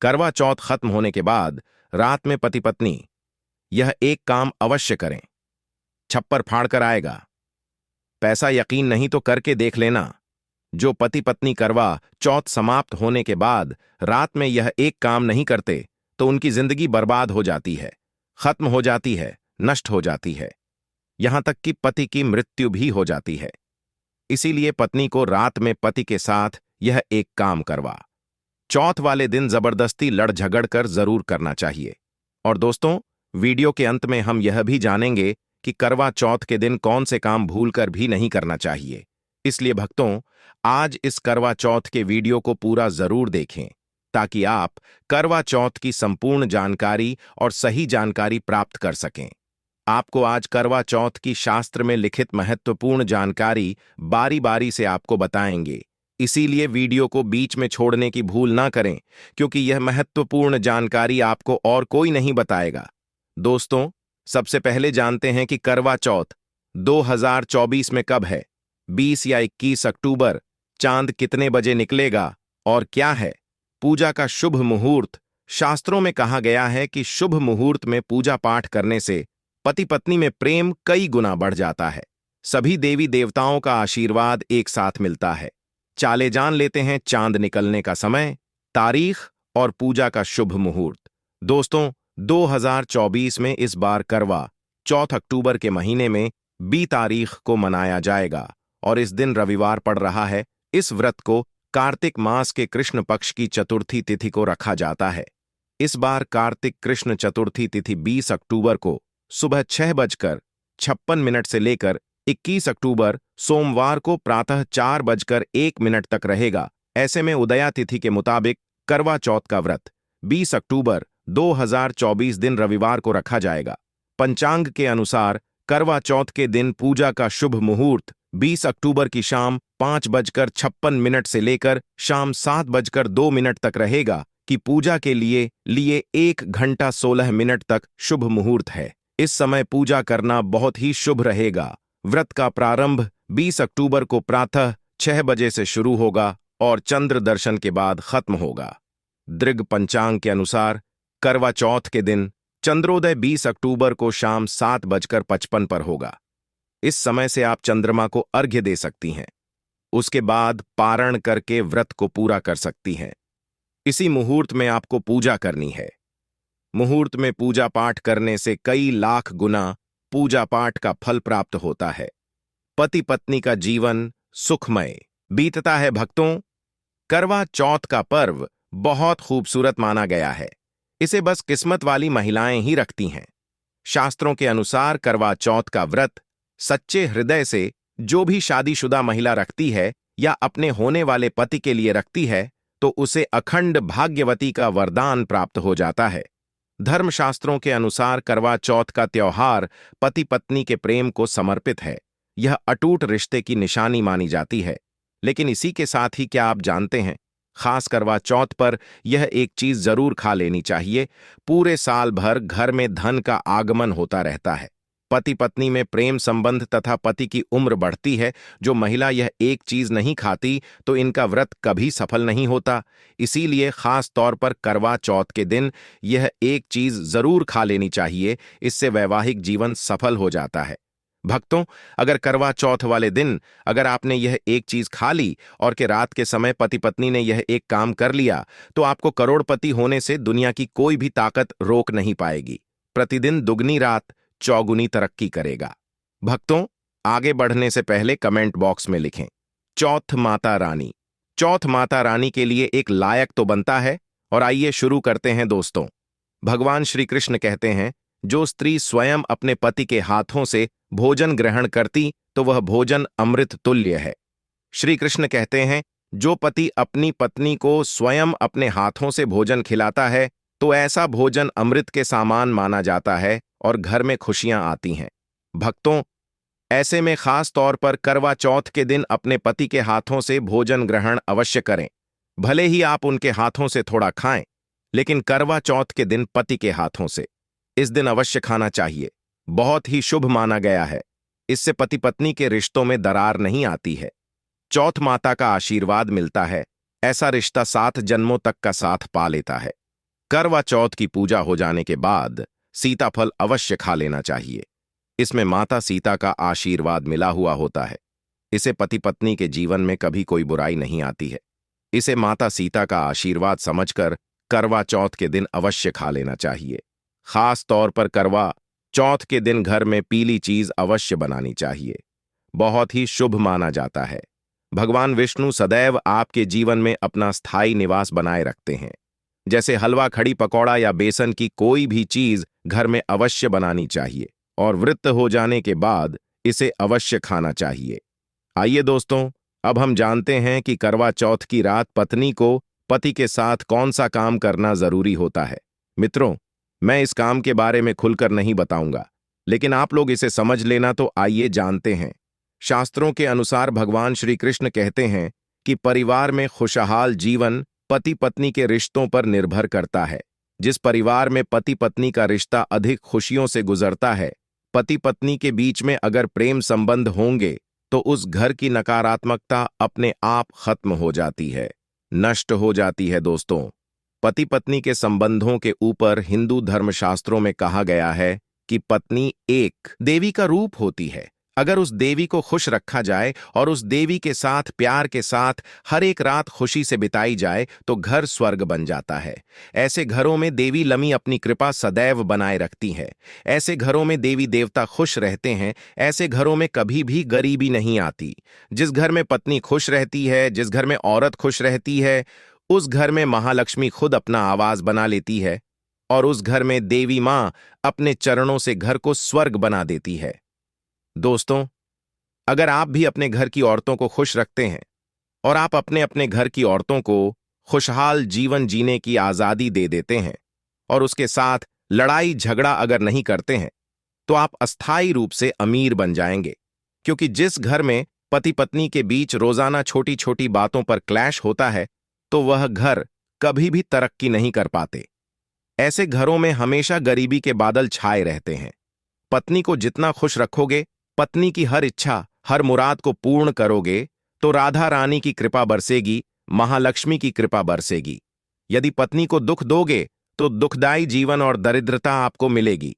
करवा चौथ खत्म होने के बाद रात में पति पत्नी यह एक काम अवश्य करें। छप्पर फाड़ कर आएगा। पैसा यकीन नहीं तो करके देख लेना। जो पति पत्नी करवा चौथ समाप्त होने के बाद रात में यह एक काम नहीं करते तो उनकी जिंदगी बर्बाद हो जाती है, खत्म हो जाती है, नष्ट हो जाती है, यहां तक कि पति की मृत्यु भी हो जाती है। इसीलिए पत्नी को रात में पति के साथ यह एक काम करवा चौथ वाले दिन जबरदस्ती लड़ झगड़ कर जरूर करना चाहिए। और दोस्तों, वीडियो के अंत में हम यह भी जानेंगे कि करवा चौथ के दिन कौन से काम भूलकर भी नहीं करना चाहिए। इसलिए भक्तों, आज इस करवा चौथ के वीडियो को पूरा जरूर देखें ताकि आप करवा चौथ की संपूर्ण जानकारी और सही जानकारी प्राप्त कर सकें। आपको आज करवा चौथ की शास्त्र में लिखित महत्वपूर्ण जानकारी बारी बारी से आपको बताएंगे। इसीलिए वीडियो को बीच में छोड़ने की भूल ना करें, क्योंकि यह महत्वपूर्ण जानकारी आपको और कोई नहीं बताएगा। दोस्तों, सबसे पहले जानते हैं कि करवा चौथ 2024 में कब है। 20 या 21 अक्टूबर। चांद कितने बजे निकलेगा और क्या है पूजा का शुभ मुहूर्त। शास्त्रों में कहा गया है कि शुभ मुहूर्त में पूजा पाठ करने से पति पत्नी में प्रेम कई गुना बढ़ जाता है। सभी देवी देवताओं का आशीर्वाद एक साथ मिलता है। चाले जान लेते हैं चांद निकलने का समय, तारीख और पूजा का शुभ मुहूर्त। दोस्तों, 2024 में इस बार करवा चौथ अक्टूबर के महीने में 20 तारीख को मनाया जाएगा और इस दिन रविवार पड़ रहा है। इस व्रत को कार्तिक मास के कृष्ण पक्ष की चतुर्थी तिथि को रखा जाता है। इस बार कार्तिक कृष्ण चतुर्थी तिथि 20 अक्टूबर को सुबह 6:56 से लेकर 21 अक्टूबर सोमवार को प्रातः 4:01 तक रहेगा। ऐसे में उदया तिथि के मुताबिक करवा चौथ का व्रत 20 अक्टूबर 2024 दिन रविवार को रखा जाएगा। पंचांग के अनुसार करवा चौथ के दिन पूजा का शुभ मुहूर्त 20 अक्टूबर की शाम 5:56 से लेकर शाम 7:02 तक रहेगा कि पूजा के लिए 1 घंटा 16 मिनट तक शुभ मुहूर्त है। इस समय पूजा करना बहुत ही शुभ रहेगा। व्रत का प्रारंभ 20 अक्टूबर को प्रातः 6 बजे से शुरू होगा और चंद्र दर्शन के बाद खत्म होगा। दृग पंचांग के अनुसार करवा चौथ के दिन चंद्रोदय 20 अक्टूबर को शाम 7:55 पर होगा। इस समय से आप चंद्रमा को अर्घ्य दे सकती हैं। उसके बाद पारण करके व्रत को पूरा कर सकती हैं। इसी मुहूर्त में आपको पूजा करनी है। मुहूर्त में पूजा पाठ करने से कई लाख गुना पूजा पाठ का फल प्राप्त होता है। पति पत्नी का जीवन सुखमय बीतता है। भक्तों, करवा चौथ का पर्व बहुत खूबसूरत माना गया है। इसे बस किस्मत वाली महिलाएं ही रखती हैं। शास्त्रों के अनुसार करवा चौथ का व्रत सच्चे हृदय से जो भी शादीशुदा महिला रखती है या अपने होने वाले पति के लिए रखती है तो उसे अखंड भाग्यवती का वरदान प्राप्त हो जाता है। धर्मशास्त्रों के अनुसार करवा चौथ का त्योहार पति पत्नी के प्रेम को समर्पित है। यह अटूट रिश्ते की निशानी मानी जाती है। लेकिन इसी के साथ ही क्या आप जानते हैं, खास करवा चौथ पर यह एक चीज जरूर खा लेनी चाहिए। पूरे साल भर घर में धन का आगमन होता रहता है। पति पत्नी में प्रेम संबंध तथा पति की उम्र बढ़ती है। जो महिला यह एक चीज नहीं खाती तो इनका व्रत कभी सफल नहीं होता। इसीलिए खास तौर पर करवा चौथ के दिन यह एक चीज जरूर खा लेनी चाहिए। इससे वैवाहिक जीवन सफल हो जाता है। भक्तों, अगर करवा चौथ वाले दिन अगर आपने यह एक चीज खा ली और के रात के समय पति पत्नी ने यह एक काम कर लिया तो आपको करोड़पति होने से दुनिया की कोई भी ताकत रोक नहीं पाएगी। प्रतिदिन दुगनी रात चौगुनी तरक्की करेगा। भक्तों, आगे बढ़ने से पहले कमेंट बॉक्स में लिखें चौथ माता रानी। चौथ माता रानी के लिए एक लायक तो बनता है। और आइए शुरू करते हैं दोस्तों। भगवान श्री कृष्ण कहते हैं, जो स्त्री स्वयं अपने पति के हाथों से भोजन ग्रहण करती तो वह भोजन अमृत तुल्य है। श्री कृष्ण कहते हैं, जो पति अपनी पत्नी को स्वयं अपने हाथों से भोजन खिलाता है तो ऐसा भोजन अमृत के समान माना जाता है और घर में खुशियां आती हैं। भक्तों, ऐसे में खास तौर पर करवा चौथ के दिन अपने पति के हाथों से भोजन ग्रहण अवश्य करें। भले ही आप उनके हाथों से थोड़ा खाएं, लेकिन करवा चौथ के दिन पति के हाथों से इस दिन अवश्य खाना चाहिए। बहुत ही शुभ माना गया है। इससे पति पत्नी के रिश्तों में दरार नहीं आती है। चौथ माता का आशीर्वाद मिलता है। ऐसा रिश्ता 7 जन्मों तक का साथ पा लेता है। करवा चौथ की पूजा हो जाने के बाद सीताफल अवश्य खा लेना चाहिए। इसमें माता सीता का आशीर्वाद मिला हुआ होता है। इसे पति पत्नी के जीवन में कभी कोई बुराई नहीं आती है। इसे माता सीता का आशीर्वाद समझकर करवा चौथ के दिन अवश्य खा लेना चाहिए। खास तौर पर करवा चौथ के दिन घर में पीली चीज अवश्य बनानी चाहिए। बहुत ही शुभ माना जाता है। भगवान विष्णु सदैव आपके जीवन में अपना स्थायी निवास बनाए रखते हैं। जैसे हलवा, खड़ी पकौड़ा या बेसन की कोई भी चीज घर में अवश्य बनानी चाहिए और व्रत हो जाने के बाद इसे अवश्य खाना चाहिए। आइए दोस्तों, अब हम जानते हैं कि करवा चौथ की रात पत्नी को पति के साथ कौन सा काम करना जरूरी होता है। मित्रों, मैं इस काम के बारे में खुलकर नहीं बताऊंगा, लेकिन आप लोग इसे समझ लेना। तो आइए जानते हैं। शास्त्रों के अनुसार भगवान श्री कृष्ण कहते हैं कि परिवार में खुशहाल जीवन पति पत्नी के रिश्तों पर निर्भर करता है। जिस परिवार में पति पत्नी का रिश्ता अधिक खुशियों से गुजरता है, पति पत्नी के बीच में अगर प्रेम संबंध होंगे तो उस घर की नकारात्मकता अपने आप खत्म हो जाती है, नष्ट हो जाती है। दोस्तों, पति पत्नी के संबंधों के ऊपर हिंदू धर्मशास्त्रों में कहा गया है कि पत्नी एक देवी का रूप होती है। अगर उस देवी को खुश रखा जाए और उस देवी के साथ प्यार के साथ हर एक रात खुशी से बिताई जाए तो घर स्वर्ग बन जाता है। ऐसे घरों में देवी लमी अपनी कृपा सदैव बनाए रखती है। ऐसे घरों में देवी देवता खुश रहते हैं। ऐसे घरों में कभी भी गरीबी नहीं आती। जिस घर में पत्नी खुश रहती है, जिस घर में औरत खुश रहती है, उस घर में महालक्ष्मी खुद अपना आवाज बना लेती है और उस घर में देवी मां अपने चरणों से घर को स्वर्ग बना देती है। दोस्तों, अगर आप भी अपने घर की औरतों को खुश रखते हैं और आप अपने अपने घर की औरतों को खुशहाल जीवन जीने की आजादी दे देते हैं और उसके साथ लड़ाई झगड़ा अगर नहीं करते हैं, तो आप अस्थायी रूप से अमीर बन जाएंगे। क्योंकि जिस घर में पति पत्नी के बीच रोजाना छोटी छोटी बातों पर क्लैश होता है, तो वह घर कभी भी तरक्की नहीं कर पाते। ऐसे घरों में हमेशा गरीबी के बादल छाए रहते हैं। पत्नी को जितना खुश रखोगे, पत्नी की हर इच्छा हर मुराद को पूर्ण करोगे, तो राधा रानी की कृपा बरसेगी, महालक्ष्मी की कृपा बरसेगी। यदि पत्नी को दुख दोगे तो दुखदायी जीवन और दरिद्रता आपको मिलेगी,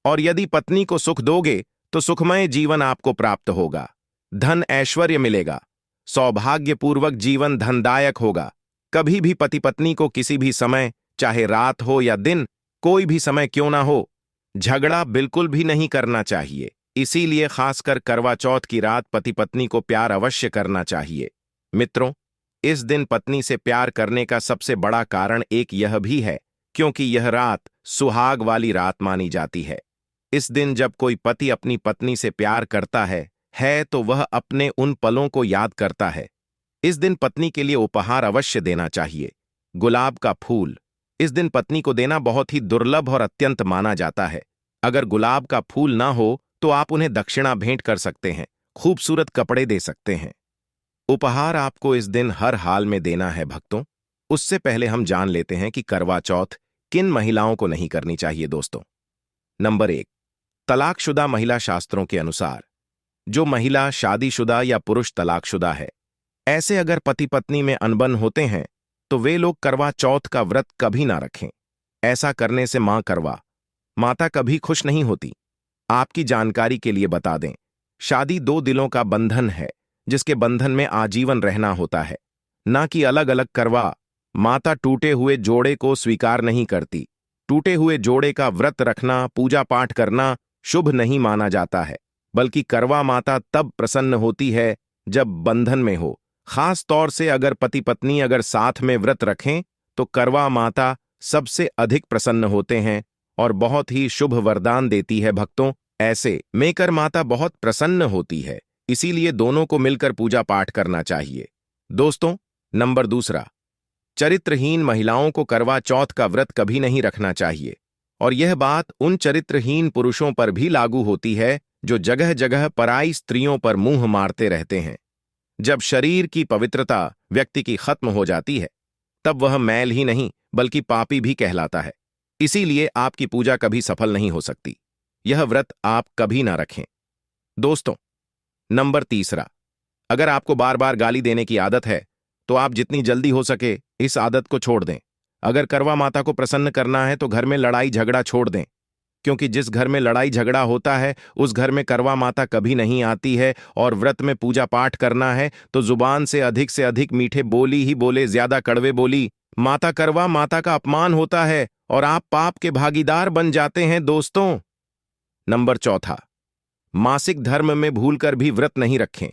और यदि पत्नी को सुख दोगे तो सुखमय जीवन आपको प्राप्त होगा। धन ऐश्वर्य मिलेगा, सौभाग्यपूर्वक जीवन धनदायक होगा। कभी भी पति पत्नी को किसी भी समय, चाहे रात हो या दिन, कोई भी समय क्यों ना हो, झगड़ा बिल्कुल भी नहीं करना चाहिए। इसीलिए खासकर करवा चौथ की रात पति पत्नी को प्यार अवश्य करना चाहिए। मित्रों, इस दिन पत्नी से प्यार करने का सबसे बड़ा कारण एक यह भी है क्योंकि यह रात सुहाग वाली रात मानी जाती है। इस दिन जब कोई पति अपनी पत्नी से प्यार करता है तो वह अपने उन पलों को याद करता है। इस दिन पत्नी के लिए उपहार अवश्य देना चाहिए। गुलाब का फूल इस दिन पत्नी को देना बहुत ही दुर्लभ और अत्यंत माना जाता है। अगर गुलाब का फूल ना हो तो आप उन्हें दक्षिणा भेंट कर सकते हैं, खूबसूरत कपड़े दे सकते हैं। उपहार आपको इस दिन हर हाल में देना है भक्तों। उससे पहले हम जान लेते हैं कि करवा चौथ किन महिलाओं को नहीं करनी चाहिए। दोस्तों, नंबर 1, तलाकशुदा महिला। शास्त्रों के अनुसार जो महिला शादीशुदा या पुरुष तलाकशुदा है, ऐसे अगर पति पत्नी में अनबन होते हैं तो वे लोग करवा चौथ का व्रत कभी ना रखें। ऐसा करने से माता कभी खुश नहीं होती। आपकी जानकारी के लिए बता दें, शादी 2 दिलों का बंधन है जिसके बंधन में आजीवन रहना होता है, ना कि अलग अलग। करवा माता टूटे हुए जोड़े को स्वीकार नहीं करती। टूटे हुए जोड़े का व्रत रखना, पूजा पाठ करना शुभ नहीं माना जाता है, बल्कि करवा माता तब प्रसन्न होती है जब बंधन में हो। खास तौर से अगर पति पत्नी अगर साथ में व्रत रखें तो करवा माता सबसे अधिक प्रसन्न होते हैं और बहुत ही शुभ वरदान देती है। भक्तों, ऐसे में कर माता बहुत प्रसन्न होती है, इसीलिए दोनों को मिलकर पूजा पाठ करना चाहिए। दोस्तों, नंबर 2, चरित्रहीन महिलाओं को करवा चौथ का व्रत कभी नहीं रखना चाहिए। और यह बात उन चरित्रहीन पुरुषों पर भी लागू होती है जो जगह जगह पराई स्त्रियों पर मुंह मारते रहते हैं। जब शरीर की पवित्रता व्यक्ति की खत्म हो जाती है, तब वह मैल ही नहीं बल्कि पापी भी कहलाता है। इसीलिए आपकी पूजा कभी सफल नहीं हो सकती। यह व्रत आप कभी ना रखें। दोस्तों, नंबर 3, अगर आपको बार बार गाली देने की आदत है तो आप जितनी जल्दी हो सके इस आदत को छोड़ दें। अगर करवा माता को प्रसन्न करना है तो घर में लड़ाई झगड़ा छोड़ दें, क्योंकि जिस घर में लड़ाई झगड़ा होता है उस घर में करवा माता कभी नहीं आती है। और व्रत में पूजा पाठ करना है तो जुबान से अधिक मीठे बोली ही बोले, ज्यादा कड़वे बोली माता करवा माता का अपमान होता है और आप पाप के भागीदार बन जाते हैं दोस्तों। नंबर चौथा, मासिक धर्म में भूलकर भी व्रत नहीं रखें,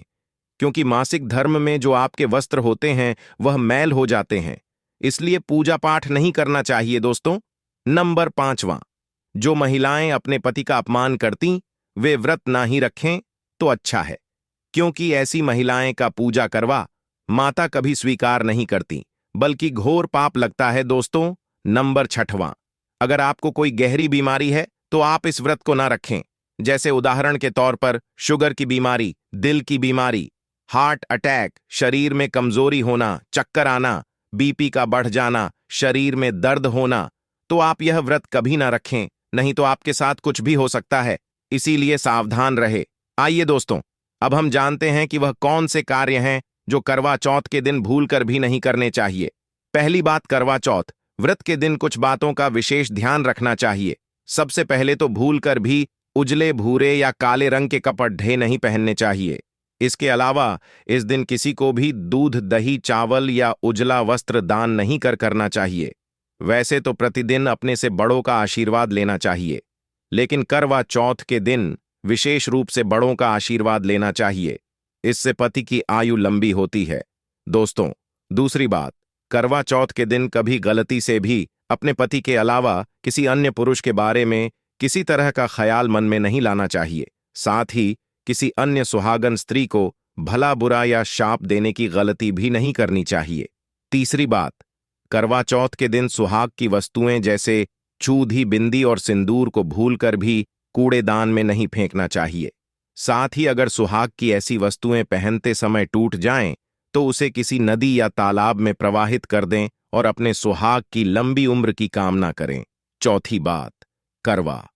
क्योंकि मासिक धर्म में जो आपके वस्त्र होते हैं वह मैल हो जाते हैं, इसलिए पूजा पाठ नहीं करना चाहिए दोस्तों। नंबर पांचवां, जो महिलाएं अपने पति का अपमान करती वे व्रत ना ही रखें तो अच्छा है, क्योंकि ऐसी महिलाएं का पूजा करवा माता कभी स्वीकार नहीं करती, बल्कि घोर पाप लगता है दोस्तों। नंबर छठवां, अगर आपको कोई गहरी बीमारी है तो आप इस व्रत को ना रखें, जैसे उदाहरण के तौर पर शुगर की बीमारी, दिल की बीमारी, हार्ट अटैक, शरीर में कमजोरी होना, चक्कर आना, बीपी का बढ़ जाना, शरीर में दर्द होना, तो आप यह व्रत कभी ना रखें, नहीं तो आपके साथ कुछ भी हो सकता है, इसीलिए सावधान रहे। आइए दोस्तों, अब हम जानते हैं कि वह कौन से कार्य हैं जो करवा चौथ के दिन भूलकर भी नहीं करने चाहिए। पहली बात, करवा चौथ व्रत के दिन कुछ बातों का विशेष ध्यान रखना चाहिए। सबसे पहले तो भूलकर भी उजले, भूरे या काले रंग के कपड़े नहीं पहनने चाहिए। इसके अलावा इस दिन किसी को भी दूध, दही, चावल या उजला वस्त्र दान नहीं करना चाहिए। वैसे तो प्रतिदिन अपने से बड़ों का आशीर्वाद लेना चाहिए, लेकिन करवा चौथ के दिन विशेष रूप से बड़ों का आशीर्वाद लेना चाहिए, इससे पति की आयु लंबी होती है दोस्तों। दूसरी बात, करवा चौथ के दिन कभी गलती से भी अपने पति के अलावा किसी अन्य पुरुष के बारे में किसी तरह का ख्याल मन में नहीं लाना चाहिए। साथ ही किसी अन्य सुहागन स्त्री को भला बुरा या शाप देने की गलती भी नहीं करनी चाहिए। तीसरी बात, करवा चौथ के दिन सुहाग की वस्तुएं जैसे चूधी, बिंदी और सिंदूर को भूलकर भी कूड़ेदान में नहीं फेंकना चाहिए। साथ ही अगर सुहाग की ऐसी वस्तुएं पहनते समय टूट जाएं तो उसे किसी नदी या तालाब में प्रवाहित कर दें और अपने सुहाग की लंबी उम्र की कामना करें। चौथी बात, करवा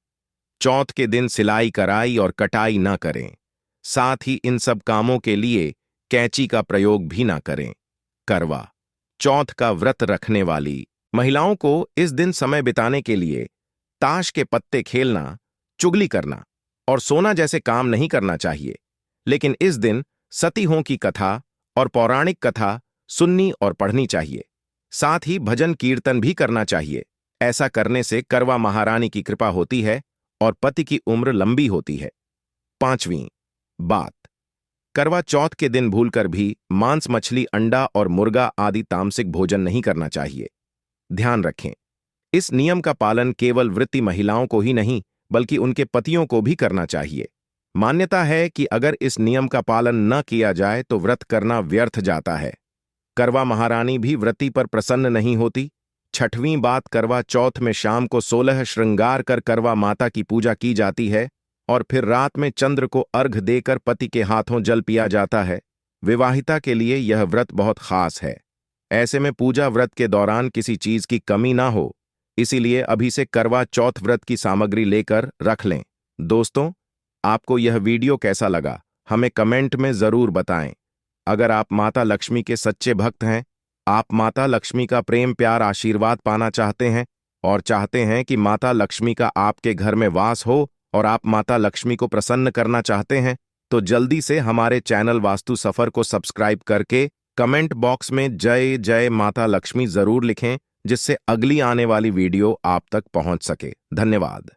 चौथ के दिन सिलाई, कराई और कटाई ना करें। साथ ही इन सब कामों के लिए कैंची का प्रयोग भी ना करें। करवा चौथ का व्रत रखने वाली महिलाओं को इस दिन समय बिताने के लिए ताश के पत्ते खेलना, चुगली करना और सोना जैसे काम नहीं करना चाहिए, लेकिन इस दिन सतीहों की कथा और पौराणिक कथा सुननी और पढ़नी चाहिए। साथ ही भजन कीर्तन भी करना चाहिए। ऐसा करने से करवा महारानी की कृपा होती है और पति की उम्र लंबी होती है। पांचवीं बात, करवा चौथ के दिन भूलकर भी मांस, मछली, अंडा और मुर्गा आदि तामसिक भोजन नहीं करना चाहिए। ध्यान रखें, इस नियम का पालन केवल व्रती महिलाओं को ही नहीं बल्कि उनके पतियों को भी करना चाहिए। मान्यता है कि अगर इस नियम का पालन न किया जाए तो व्रत करना व्यर्थ जाता है। करवा महारानी भी व्रती पर प्रसन्न नहीं होती। छठवीं बात, करवा चौथ में शाम को 16 श्रृंगार कर करवा माता की पूजा की जाती है और फिर रात में चंद्र को अर्घ देकर पति के हाथों जल पिया जाता है। विवाहिता के लिए यह व्रत बहुत खास है। ऐसे में पूजा व्रत के दौरान किसी चीज की कमी ना हो, इसीलिए अभी से करवा चौथ व्रत की सामग्री लेकर रख लें। दोस्तों, आपको यह वीडियो कैसा लगा हमें कमेंट में जरूर बताएं। अगर आप माता लक्ष्मी के सच्चे भक्त हैं, आप माता लक्ष्मी का प्रेम, प्यार, आशीर्वाद पाना चाहते हैं और चाहते हैं कि माता लक्ष्मी का आपके घर में वास हो और आप माता लक्ष्मी को प्रसन्न करना चाहते हैं, तो जल्दी से हमारे चैनल वास्तु सफर को सब्सक्राइब करके कमेंट बॉक्स में जय जय माता लक्ष्मी जरूर लिखें, जिससे अगली आने वाली वीडियो आप तक पहुंच सके। धन्यवाद।